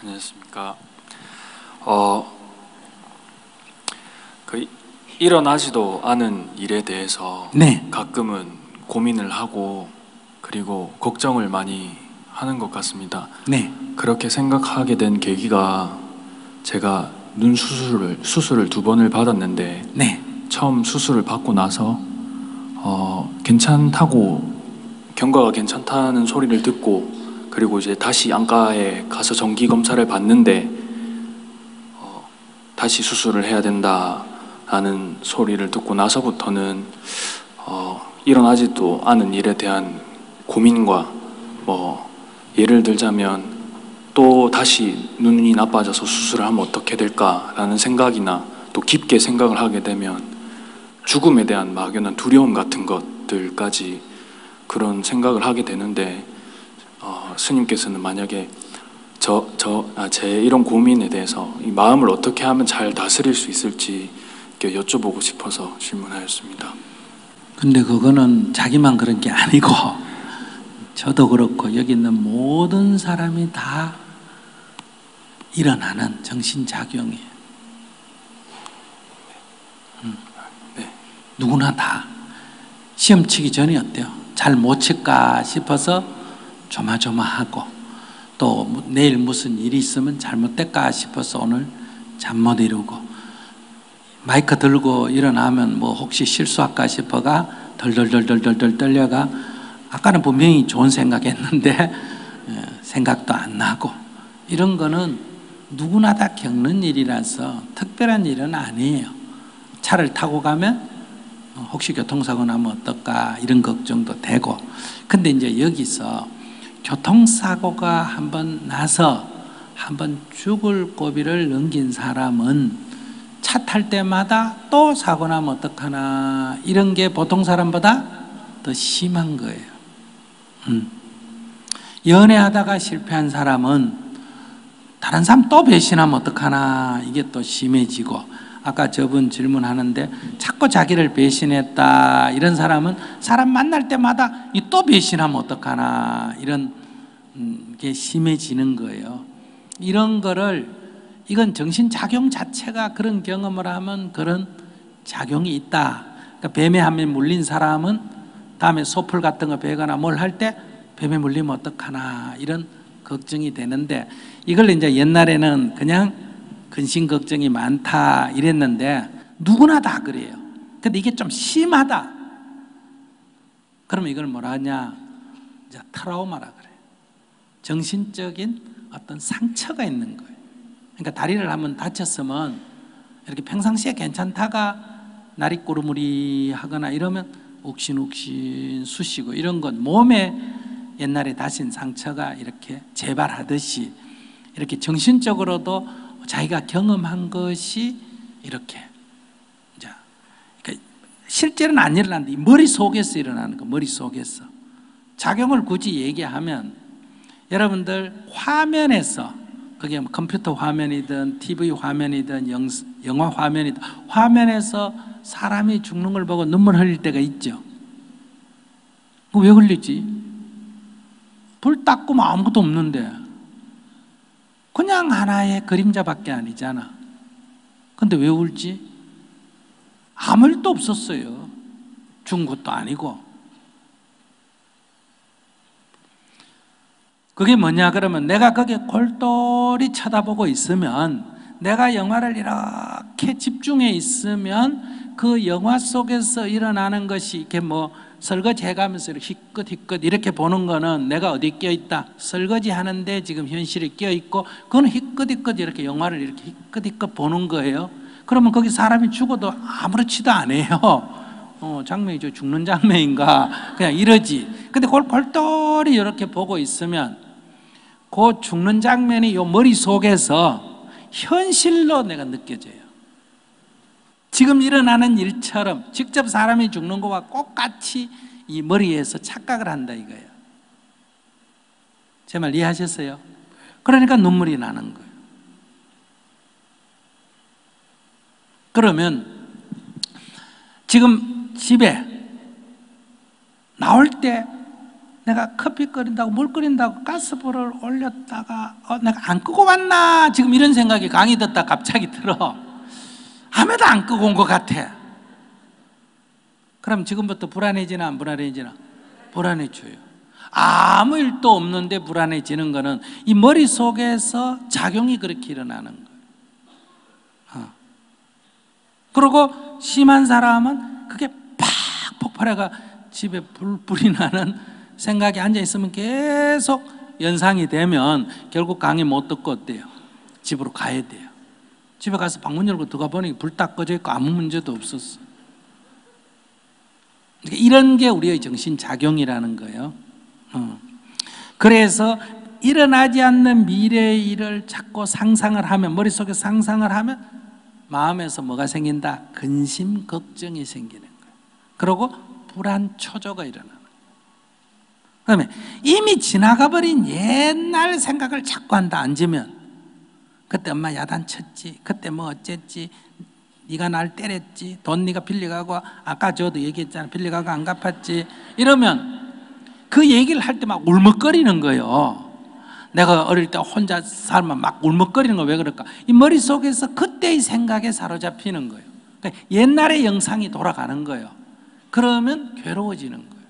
안녕하십니까. 일어나지도 않은 일에 대해서 네. 가끔은 고민을 하고 그리고 걱정을 많이 하는 것 같습니다. 네. 그렇게 생각하게 된 계기가 제가 눈 수술을 2번을 받았는데 네. 처음 수술을 받고 나서 괜찮다고 경과가 괜찮다는 소리를 듣고 그리고 이제 다시 안과에 가서 정기 검사를 받는데 다시 수술을 해야 된다라는 소리를 듣고 나서부터는 일어나지도 않은 일에 대한 고민과 예를 들자면 또 다시 눈이 나빠져서 수술을 하면 어떻게 될까라는 생각이나 또 깊게 생각을 하게 되면 죽음에 대한 막연한 두려움 같은 것들까지 그런 생각을 하게 되는데 스님께서는 만약에 제 이런 고민에 대해서 이 마음을 어떻게 하면 잘 다스릴 수 있을지 이렇게 여쭤보고 싶어서 질문하였습니다. 근데 그거는 자기만 그런 게 아니고 저도 그렇고 여기 있는 모든 사람이 다 일어나는 정신작용이에요. 네. 누구나 다. 시험 치기 전이 어때요? 잘 못 칠까 싶어서 조마조마하고 또 내일 무슨 일이 있으면 잘못될까 싶어서 오늘 잠 못 이루고 마이크 들고 일어나면 뭐 혹시 실수할까 싶어가 덜덜덜덜덜 떨려가 아까는 분명히 좋은 생각했는데 생각도 안 나고 이런 거는 누구나 다 겪는 일이라서 특별한 일은 아니에요. 차를 타고 가면 혹시 교통사고 나면 어떨까 이런 걱정도 되고 근데 이제 여기서 교통사고가 한번 나서 한번 죽을 고비를 넘긴 사람은 차 탈 때마다 또 사고 나면 어떡하나 이런 게 보통 사람보다 더 심한 거예요. 연애하다가 실패한 사람은 다른 사람 또 배신하면 어떡하나 이게 또 심해지고 아까 저분 질문하는데 자꾸 자기를 배신했다 이런 사람은 사람 만날 때마다 또 배신하면 어떡하나 이런 게 심해지는 거예요. 이런 거를 이건 정신작용 자체가 그런 경험을 하면 그런 작용이 있다. 그러니까 뱀에 한 번 물린 사람은 다음에 소풀 같은 거 베거나 뭘 할 때 뱀에 물리면 어떡하나 이런 걱정이 되는데 이걸 이제 옛날에는 그냥 근심 걱정이 많다 이랬는데 누구나 다 그래요. 근데 이게 좀 심하다. 그러면 이걸 뭐라 하냐? 이제 트라우마라 그래요. 정신적인 어떤 상처가 있는 거예요. 그러니까 다리를 한번 다쳤으면 이렇게 평상시에 괜찮다가 날이 꾸르무리 하거나 이러면 욱신욱신 쑤시고 이런 건 몸에 옛날에 다신 상처가 이렇게 재발하듯이 이렇게 정신적으로도 자기가 경험한 것이 이렇게 그러니까 실제로는 안 일어나는데 머릿속에서 일어나는 거. 머릿속에서 작용을 굳이 얘기하면 여러분들 화면에서 그게 컴퓨터 화면이든 TV 화면이든 영화 화면이든 화면에서 사람이 죽는 걸 보고 눈물 흘릴 때가 있죠. 왜 흘리지? 불 딱 끄면 아무것도 없는데 그냥 하나의 그림자밖에 아니잖아. 근데 왜 울지? 아무 일도 없었어요. 죽은 것도 아니고. 그게 뭐냐 그러면 내가 거기에 골똘히 쳐다보고 있으면 내가 영화를 이렇게 집중해 있으면 그 영화 속에서 일어나는 것이 이렇게 뭐 설거지 해가면서 희끗희끗 이렇게 보는 거는 내가 어디 껴있다 설거지 하는데 지금 현실에 껴있고 그건 희끗희끗 이렇게 영화를 이렇게 희끗희끗 보는 거예요. 그러면 거기 사람이 죽어도 아무렇지도 않아요. 장면이 저 죽는 장면인가 그냥 이러지. 근데 그걸 골똘히 이렇게 보고 있으면 그 죽는 장면이 요 머릿속에서 현실로 내가 느껴져요. 지금 일어나는 일처럼 직접 사람이 죽는 것과 똑같이 이 머리에서 착각을 한다 이거예요. 제 말 이해하셨어요? 그러니까 눈물이 나는 거예요. 그러면 지금 집에 나올 때 내가 커피 끓인다고 물 끓인다고 가스불을 올렸다가 내가 안 끄고 왔나 지금 이런 생각이 강의 듣다 갑자기 들어. 아무도 안 끄고 온 것 같아. 그럼 지금부터 불안해지나 안 불안해지나? 불안해져요. 아무 일도 없는데 불안해지는 거는 이 머릿속에서 작용이 그렇게 일어나는 거예요. 그리고 심한 사람은 그게 팍 폭발해가 집에 불이 나는 생각이 앉아있으면 계속 연상이 되면 결국 강의 못 듣고 어때요? 집으로 가야 돼요. 집에 가서 방문 열고 들어가 보니 불 딱 꺼져 있고 아무 문제도 없었어. 이런 게 우리의 정신작용이라는 거예요. 그래서 일어나지 않는 미래의 일을 자꾸 상상을 하면, 머릿속에 상상을 하면 마음에서 뭐가 생긴다? 근심, 걱정이 생기는 거예요. 그리고 불안, 초조가 일어나는 거예요. 그다음에 이미 지나가버린 옛날 생각을 자꾸 한다 앉으면, 그때 엄마 야단쳤지, 그때 뭐 어쨌지, 네가 날 때렸지, 돈 네가 빌려가고, 아까 저도 얘기했잖아, 빌려가고 안 갚았지, 이러면 그 얘기를 할 때 막 울먹거리는 거예요. 내가 어릴 때 혼자 살면 막 울먹거리는 거 왜 그럴까? 이 머릿속에서 그때의 생각에 사로잡히는 거예요. 그러니까 옛날의 영상이 돌아가는 거예요. 그러면 괴로워지는 거예요.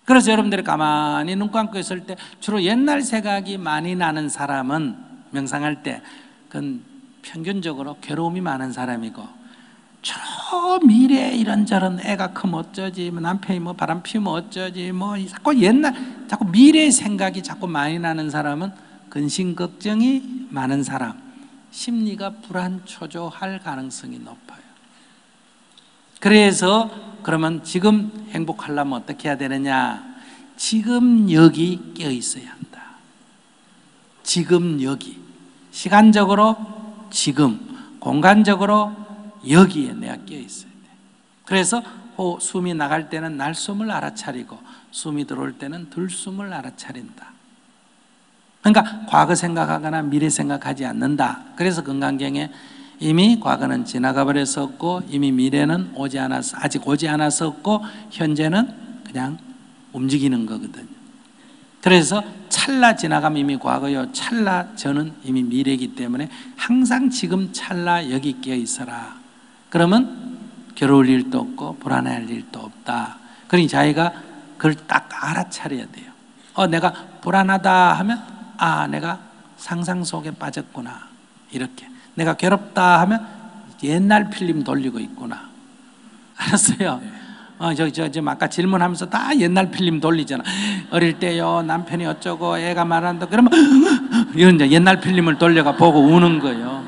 그래서 여러분들이 가만히 눈 감고 있을 때 주로 옛날 생각이 많이 나는 사람은, 명상할 때 그건 평균적으로 괴로움이 많은 사람이고, 저 미래 이런저런 애가 크면 어쩌지, 뭐 남편이 뭐 바람 피우면 어쩌지, 뭐 자꾸 옛날, 자꾸 미래 생각이 자꾸 많이 나는 사람은 근심 걱정이 많은 사람, 심리가 불안 초조할 가능성이 높아요. 그래서 그러면 지금 행복하려면 어떻게 해야 되느냐? 지금 여기 깨어 있어야 한다. 지금 여기, 시간적으로 지금, 공간적으로 여기에 내가 깨어 있어야 돼. 그래서 숨이 나갈 때는 날숨을 알아차리고 숨이 들어올 때는 들숨을 알아차린다. 그러니까 과거 생각하거나 미래 생각하지 않는다. 그래서 건강경에 이미 과거는 지나가 버렸었고, 이미 미래는 아직 오지 않았었고, 현재는 그냥 움직이는 거거든요. 그래서 찰나 지나가면 이미 과거요, 찰나 전은 이미 미래이기 때문에 항상 지금 찰나 여기 깨어 있어라. 그러면 괴로울 일도 없고 불안할 일도 없다. 그러니 자기가 그걸 딱 알아차려야 돼요. 내가 불안하다 하면 내가 상상 속에 빠졌구나, 이렇게. 내가 괴롭다 하면 옛날 필름 돌리고 있구나. 알았어요? 지금 아까 질문하면서 다 옛날 필름 돌리잖아. 어릴 때요 남편이 어쩌고 애가 말한다 그러면 이런 옛날 필름을 돌려가 보고 우는 거예요.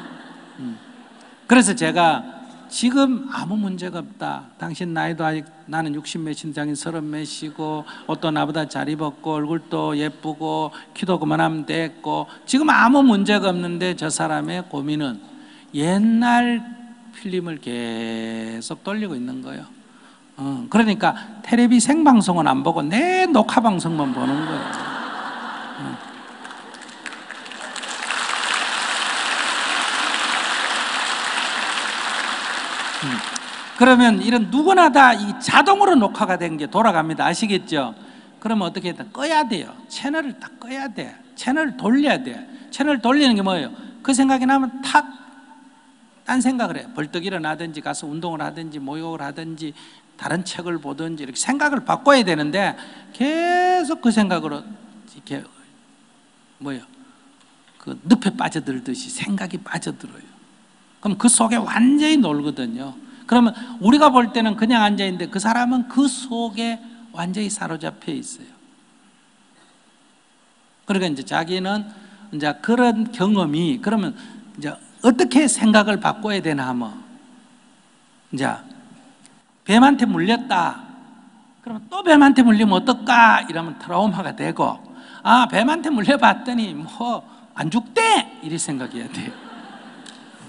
그래서 제가 지금 아무 문제가 없다. 당신 나이도 아직, 나는 60몇인 장인 30몇이고 옷도 나보다 잘 입었고 얼굴도 예쁘고 키도 그만하면 됐고 지금 아무 문제가 없는데 저 사람의 고민은 옛날 필름을 계속 돌리고 있는 거예요. 그러니까 텔레비 생방송은 안 보고 내 녹화 방송만 보는 거예요. 그러면 이런 누구나 다 이 자동으로 녹화가 된 게 돌아갑니다. 아시겠죠? 그러면 어떻게 해야 돼? 꺼야 돼요. 채널을 딱 꺼야 돼. 채널을 돌려야 돼. 채널을 돌리는 게 뭐예요? 그 생각이 나면 탁 딴 생각을 해요. 벌떡 일어나든지 가서 운동을 하든지 목욕을 하든지 다른 책을 보든지 이렇게 생각을 바꿔야 되는데 계속 그 생각으로 이렇게 그 늪에 빠져들듯이 생각이 빠져들어요. 그럼 그 속에 완전히 놀거든요. 그러면 우리가 볼 때는 그냥 앉아있는데 그 사람은 그 속에 완전히 사로잡혀 있어요. 그러니까 이제 자기는 이제 그런 경험이, 그러면 이제 어떻게 생각을 바꿔야 되나 하면, 이제 뱀한테 물렸다. 그러면 또 뱀한테 물리면 어떨까? 이러면 트라우마가 되고, 뱀한테 물려봤더니 뭐 안 죽대! 이렇게 생각해야 돼요.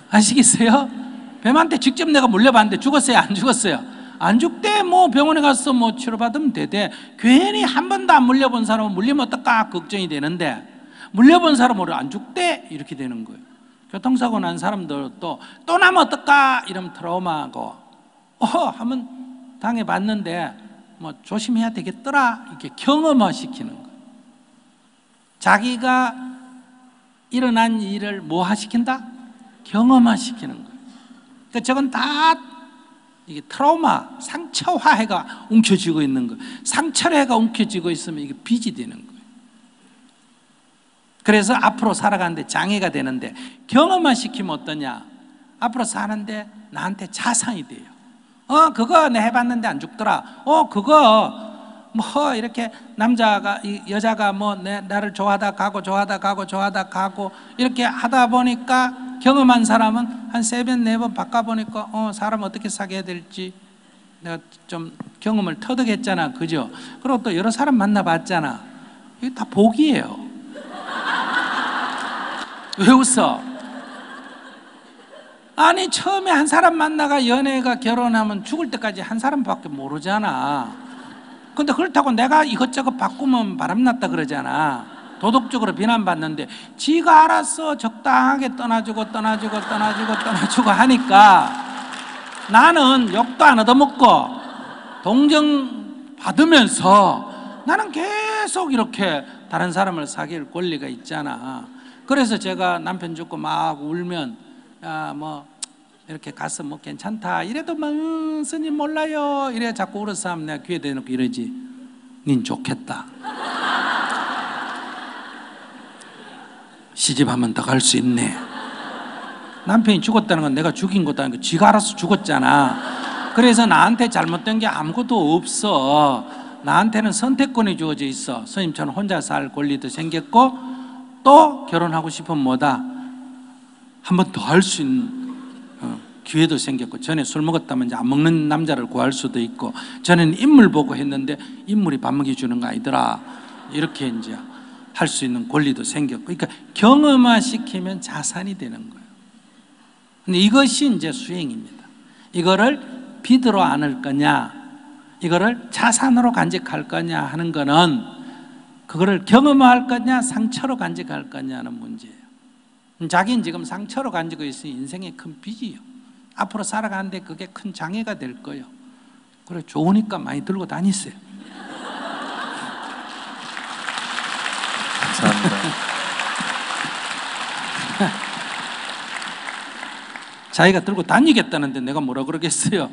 아시겠어요? 뱀한테 직접 내가 물려봤는데 죽었어요? 안 죽었어요? 안 죽대. 뭐 병원에 가서 치료받으면 되대. 괜히 한 번도 안 물려본 사람은 물리면 어떨까 걱정이 되는데, 물려본 사람은 안 죽대 이렇게 되는 거예요. 교통사고 난 사람들도 또 나면 어떨까 이러면 트라우마고 한번 당해봤는데 뭐 조심해야 되겠더라 이렇게 경험화시키는 거예요. 자기가 일어난 일을 뭐화시킨다? 경험화시키는 거예요. 그러니까 저건 다 이게 트라우마, 상처화해가 움켜쥐고 있는 거예요. 상처해가 움켜쥐고 있으면 이게 빚이 되는 거예요. 그래서 앞으로 살아가는데 장애가 되는데 경험화시키면 어떠냐? 앞으로 사는데 나한테 자산이 돼요. 그거 내 해봤는데 안 죽더라. 그거 뭐 이렇게 남자가 여자가 뭐 나를 좋아하다 가고 이렇게 하다 보니까 경험한 사람은 한 3번 4번 바꿔보니까 사람 어떻게 사귀어야 될지 내가 좀 경험을 터득했잖아, 그죠? 그리고 또 여러 사람 만나봤잖아. 이게 다 복이에요. 왜 웃어? 아니 처음에 한 사람 만나가 연애가 결혼하면 죽을 때까지 한 사람밖에 모르잖아. 근데 그렇다고 내가 이것저것 바꾸면 바람났다 그러잖아. 도덕적으로 비난받는데 지가 알아서 적당하게 떠나주고 하니까 나는 욕도 안 얻어먹고 동정받으면서 나는 계속 이렇게 다른 사람을 사귈 권리가 있잖아. 그래서 제가 남편 죽고 막 울면 뭐 이렇게 가서 뭐 괜찮다 이래도 막 스님 몰라요 이래 자꾸 울어서 하면 내가 귀에 대놓고 이러지. 닌 좋겠다. 시집 한 번 더 갈 수 있네. 남편이 죽었다는 건 내가 죽인 것도 아니고 지가 알아서 죽었잖아. 그래서 나한테 잘못된 게 아무것도 없어. 나한테는 선택권이 주어져 있어. 스님처럼 혼자 살 권리도 생겼고 또 결혼하고 싶으면 뭐다? 한 번 더 할 수 있는 기회도 생겼고, 전에 술 먹었다면 이제 안 먹는 남자를 구할 수도 있고, 전에는 인물 보고 했는데 인물이 밥 먹여주는 거 아니더라 이렇게 이제 할 수 있는 권리도 생겼고, 그러니까 경험화시키면 자산이 되는 거예요. 근데 이것이 이제 수행입니다. 이거를 빚으로 안을 거냐, 이거를 자산으로 간직할 거냐 하는 거는 그거를 경험화할 거냐 상처로 간직할 거냐는 문제예요. 자기는 지금 상처로 간직하고 있으니 인생의 큰 빚이요. 앞으로 살아가는데 그게 큰 장애가 될 거예요. 그래 좋으니까 많이 들고 다니세요. 감사합니다. 자기가 들고 다니겠다는데 내가 뭐라 그러겠어요.